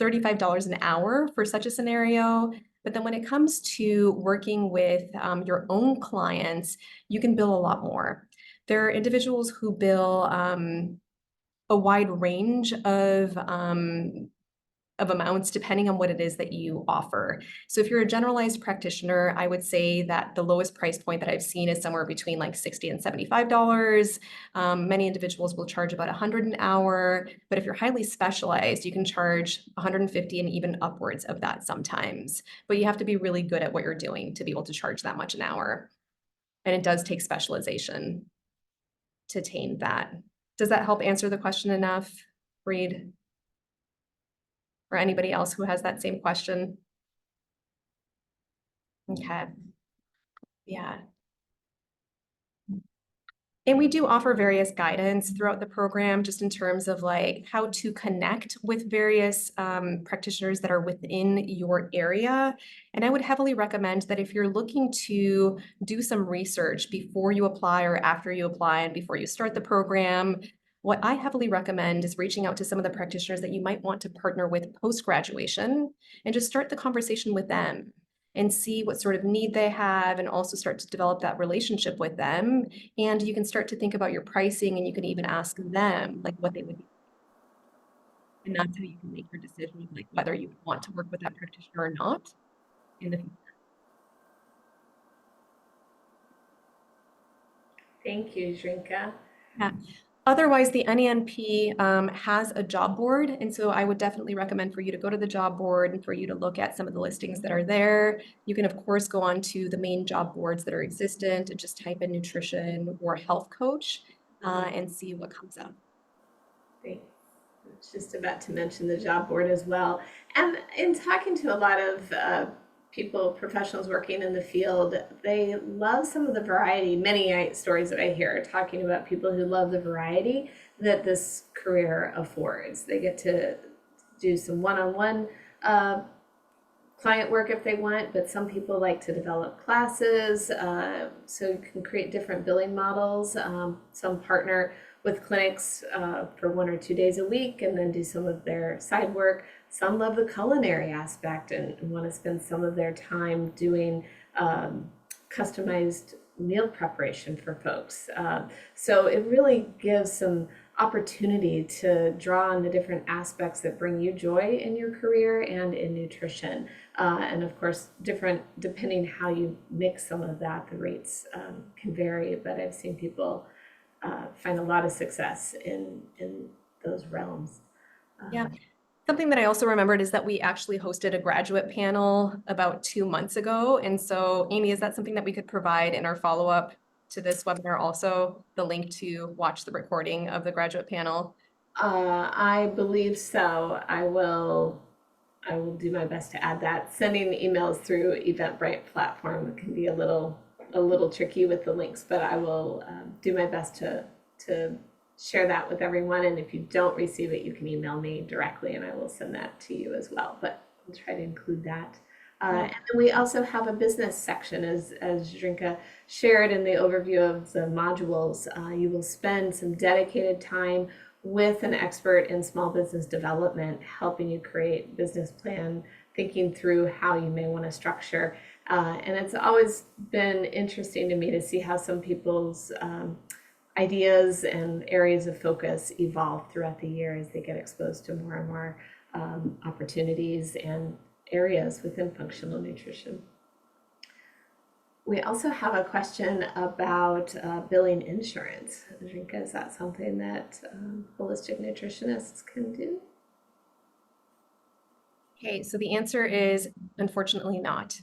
$35 an hour for such a scenario. But then when it comes to working with your own clients, you can bill a lot more. There are individuals who bill a wide range of amounts depending on what it is that you offer. So if you're a generalized practitioner, I would say that the lowest price point that I've seen is somewhere between like $60 and $75. Many individuals will charge about $100 an hour, but if you're highly specialized, you can charge $150 and even upwards of that sometimes. But you have to be really good at what you're doing to be able to charge that much an hour. And it does take specialization to attain that. Does that help answer the question enough, Reed? Or anybody else who has that same question? Okay. Yeah. And we do offer various guidance throughout the program, just in terms of like how to connect with various practitioners that are within your area. And I would heavily recommend that if you're looking to do some research before you apply or after you apply and before you start the program, what I heavily recommend is reaching out to some of the practitioners that you might want to partner with post-graduation and just start the conversation with them and see what sort of need they have and also start to develop that relationship with them. And you can start to think about your pricing, and you can even ask them like what they would be. And that's how you can make your decision, like whether you want to work with that practitioner or not in the future. Thank you, Shrinka. Yeah. Otherwise, the NENP has a job board, and so I would definitely recommend for you to go to the job board and for you to look at some of the listings that are there. You can, of course, go on to the main job boards that are existent and just type in nutrition or health coach and see what comes up. Great. I was just about to mention the job board as well. And in talking to a lot of people, professionals working in the field, they love some of the variety. Many stories that I hear are talking about people who love the variety that this career affords. They get to do some one-on-one client work if they want, but some people like to develop classes, so you can create different billing models. Some partner with clinics for 1 or 2 days a week and then do some of their side work. Some love the culinary aspect and want to spend some of their time doing customized meal preparation for folks. So it really gives some opportunity to draw on the different aspects that bring you joy in your career and in nutrition. And of course, different depending how you mix some of that, the rates can vary, but I've seen people find a lot of success in those realms. Yeah. Something that I also remembered is that we actually hosted a graduate panel about 2 months ago. And so, Amy, is that something that we could provide in our follow-up to this webinar also, the link to watch the recording of the graduate panel? I believe so. I will do my best to add that. Sending emails through Eventbrite platform can be a little tricky with the links, but I will do my best to share that with everyone. And if you don't receive it, you can email me directly and I will send that to you as well. But I'll try to include that. And then we also have a business section, as Zrinka shared in the overview of the modules. You will spend some dedicated time with an expert in small business development, helping you create business plan, thinking through how you may want to structure. And it's always been interesting to me to see how some people's ideas and areas of focus evolve throughout the year as they get exposed to more and more opportunities and areas within functional nutrition. We also have a question about billing insurance. Rinka, is that something that holistic nutritionists can do? Okay, so the answer is unfortunately not.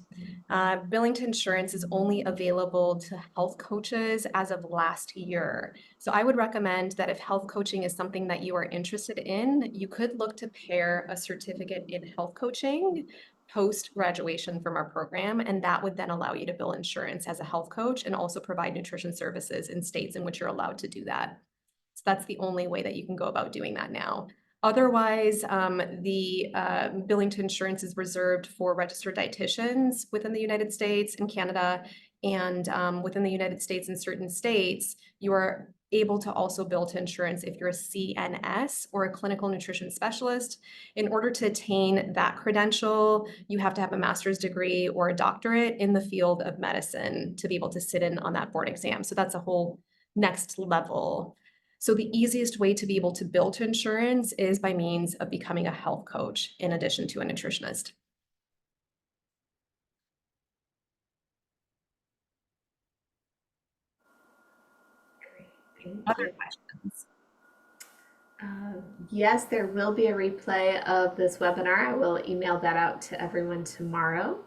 Billing to insurance is only available to health coaches as of last year. So I would recommend that if health coaching is something that you are interested in, you could look to pair a certificate in health coaching post-graduation from our program, and that would then allow you to bill insurance as a health coach and also provide nutrition services in states in which you're allowed to do that. So that's the only way that you can go about doing that now. Otherwise, the billing to insurance is reserved for registered dietitians within the United States and Canada, and within the United States and certain states, you are able to also bill to insurance if you're a CNS or a clinical nutrition specialist. In order to attain that credential, you have to have a master's degree or a doctorate in the field of medicine to be able to sit in on that board exam. So that's a whole next level. So the easiest way to be able to bill to insurance is by means of becoming a health coach in addition to a nutritionist. Great, thank Other you. questions? Yes, there will be a replay of this webinar. I will email that out to everyone tomorrow.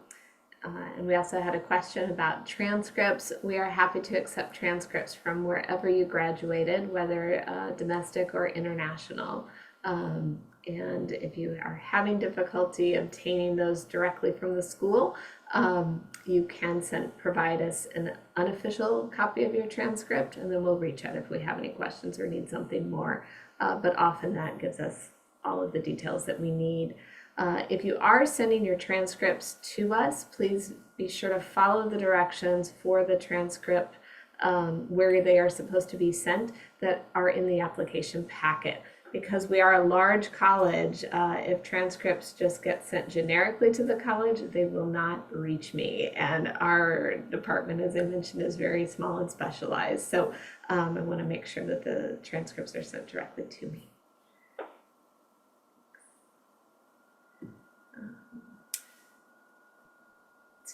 And we also had a question about transcripts. We are happy to accept transcripts from wherever you graduated, whether domestic or international. And if you are having difficulty obtaining those directly from the school, you can provide us an unofficial copy of your transcript, and then we'll reach out if we have any questions or need something more. But often that gives us all of the details that we need. If you are sending your transcripts to us, please be sure to follow the directions for the transcript where they are supposed to be sent that are in the application packet. Because we are a large college, if transcripts just get sent generically to the college, they will not reach me. And our department, as I mentioned, is very small and specialized. So I want to make sure that the transcripts are sent directly to me.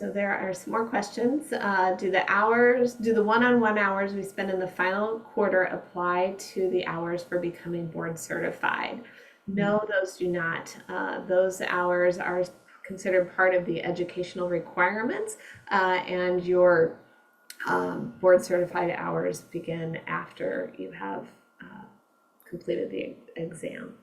So there are some more questions. Do the one-on-one hours we spend in the final quarter apply to the hours for becoming board certified? No, those do not. Those hours are considered part of the educational requirements, and your board certified hours begin after you have completed the exam.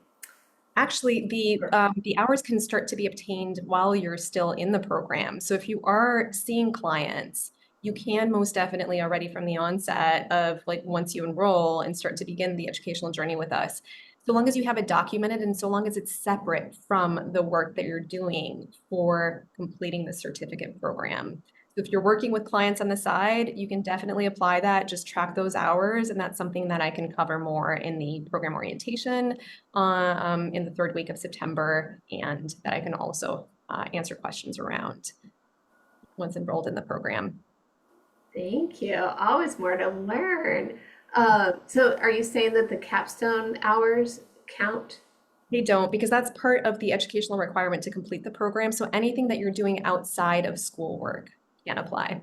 Actually, the hours can start to be obtained while you're still in the program. So if you are seeing clients, you can most definitely already from the onset of like once you enroll and start to begin the educational journey with us, so long as you have it documented and so long as it's separate from the work that you're doing for completing the certificate program. So if you're working with clients on the side, you can definitely apply that, just track those hours, and that's something that I can cover more in the program orientation in the third week of September, and that I can also answer questions around once enrolled in the program. Thank you. Always more to learn. So are you saying that the capstone hours count? They don't, because that's part of the educational requirement to complete the program. So anything that you're doing outside of schoolwork can apply.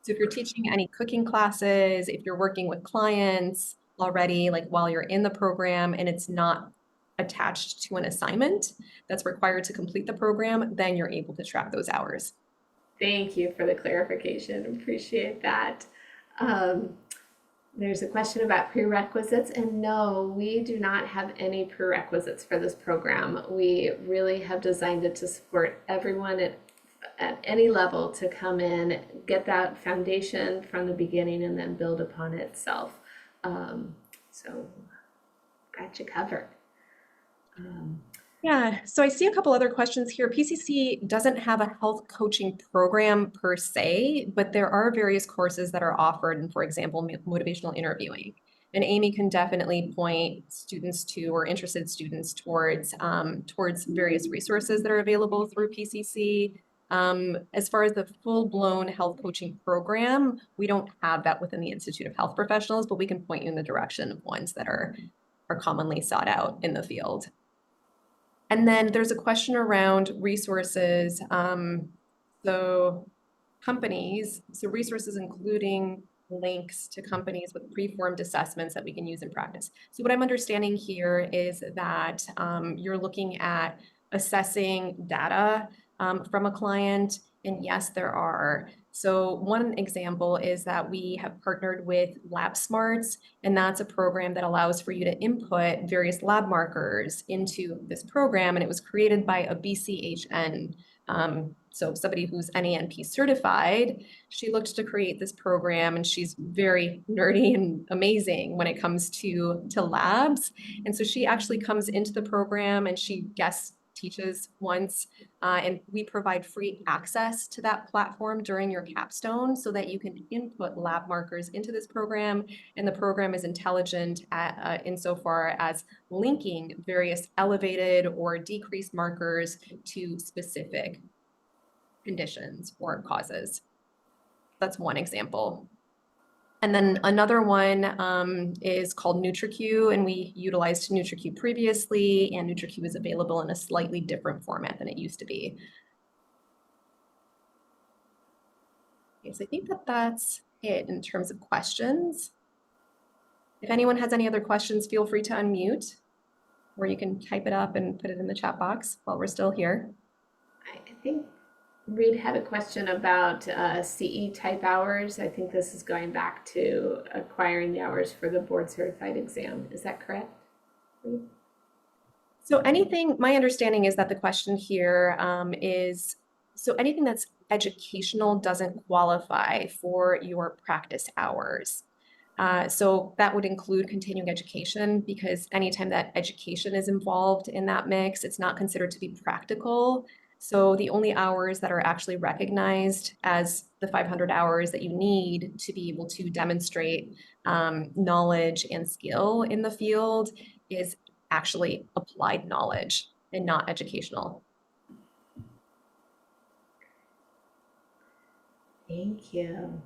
So if you're teaching any cooking classes, if you're working with clients already, like while you're in the program and it's not attached to an assignment that's required to complete the program, then you're able to track those hours. Thank you for the clarification. Appreciate that. Um, there's a question about prerequisites, and no, we do not have any prerequisites for this program. We really have designed it to support everyone at any level to come in, get that foundation from the beginning, and then build upon itself. So, got you covered. Yeah, so I see a couple other questions here. PCC doesn't have a health coaching program per se, but there are various courses that are offered, and for example, motivational interviewing. And Amy can definitely point students to, or interested students towards, towards various resources that are available through PCC. As far as the full-blown health coaching program, we don't have that within the Institute of Health Professionals, but we can point you in the direction of ones that are commonly sought out in the field. And then there's a question around resources. So resources including links to companies with preformed assessments that we can use in practice. So what I'm understanding here is that you're looking at assessing data from a client, and yes, there are. So one example is that we have partnered with Lab Smarts, and that's a program that allows for you to input various lab markers into this program, and it was created by a BCHN. So somebody who's NANP certified, she looked to create this program, and she's very nerdy and amazing when it comes to labs. And so she actually comes into the program and she guest teaches once, and we provide free access to that platform during your capstone so that you can input lab markers into this program, and the program is intelligent insofar as linking various elevated or decreased markers to specific conditions or causes. That's one example. And then another one is called NutriQ, and we utilized NutriQ previously, and NutriQ is available in a slightly different format than it used to be. Okay, so I think that that's it in terms of questions. If anyone has any other questions, feel free to unmute, or you can type it up and put it in the chat box while we're still here. I think Reed had a question about CE type hours. I think this is going back to acquiring the hours for the board certified exam. Is that correct, Reed? So anything, my understanding is that the question here is, so anything that's educational doesn't qualify for your practice hours. So that would include continuing education, because anytime that education is involved in that mix, it's not considered to be practical. So the only hours that are actually recognized as the 500 hours that you need to be able to demonstrate knowledge and skill in the field is actually applied knowledge and not educational. Thank you.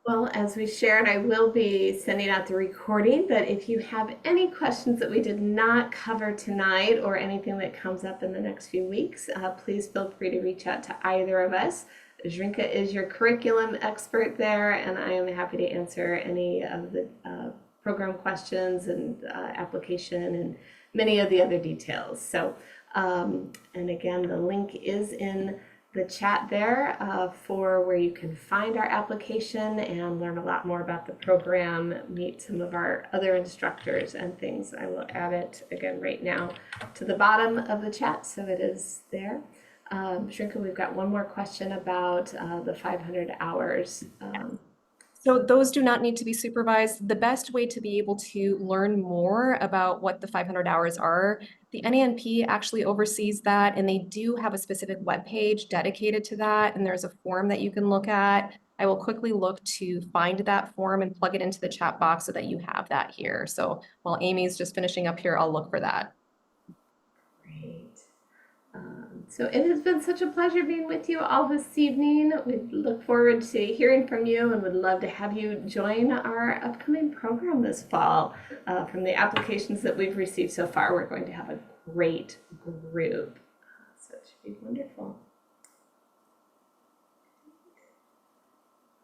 Well, as we shared, I will be sending out the recording, but if you have any questions that we did not cover tonight or anything that comes up in the next few weeks, please feel free to reach out to either of us. Zrinka is your curriculum expert there, and I am happy to answer any of the program questions and application and many of the other details. So, and again, the link is in the chat there for where you can find our application and learn a lot more about the program, meet some of our other instructors and things. I will add it again right now to the bottom of the chat so it is there. Shrinka, we've got one more question about the 500 hours. So those do not need to be supervised. The best way to be able to learn more about what the 500 hours are, the NANP actually oversees that, and they do have a specific webpage dedicated to that, and there's a form that you can look at. I will quickly look to find that form and plug it into the chat box so that you have that here. So while Amy's just finishing up here, I'll look for that. Great. So it has been such a pleasure being with you all this evening. We look forward to hearing from you and would love to have you join our upcoming program this fall. From the applications that we've received so far, we're going to have a great group. So it should be wonderful.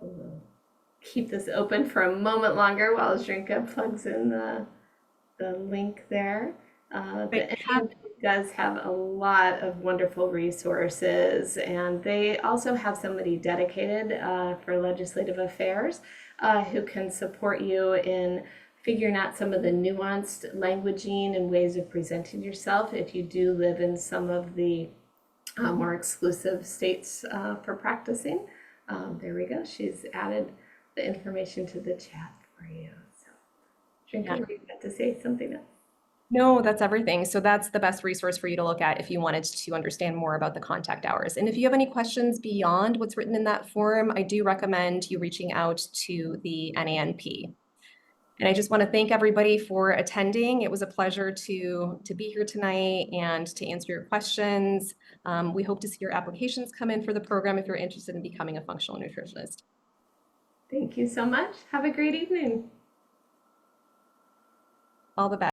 We'll keep this open for a moment longer while Zrinka plugs in the link there. The NANP does have a lot of wonderful resources, and they also have somebody dedicated for legislative affairs who can support you in figuring out some of the nuanced languaging and ways of presenting yourself if you do live in some of the more exclusive states for practicing. There we go. She's added the information to the chat for you. So, Shrinka, you got to say something else. No, that's everything. So that's the best resource for you to look at if you wanted to understand more about the contact hours. And if you have any questions beyond what's written in that form, I do recommend you reaching out to the NANP. And I just want to thank everybody for attending. It was a pleasure to be here tonight and to answer your questions. We hope to see your applications come in for the program if you're interested in becoming a functional nutritionist. Thank you so much. Have a great evening. All the best.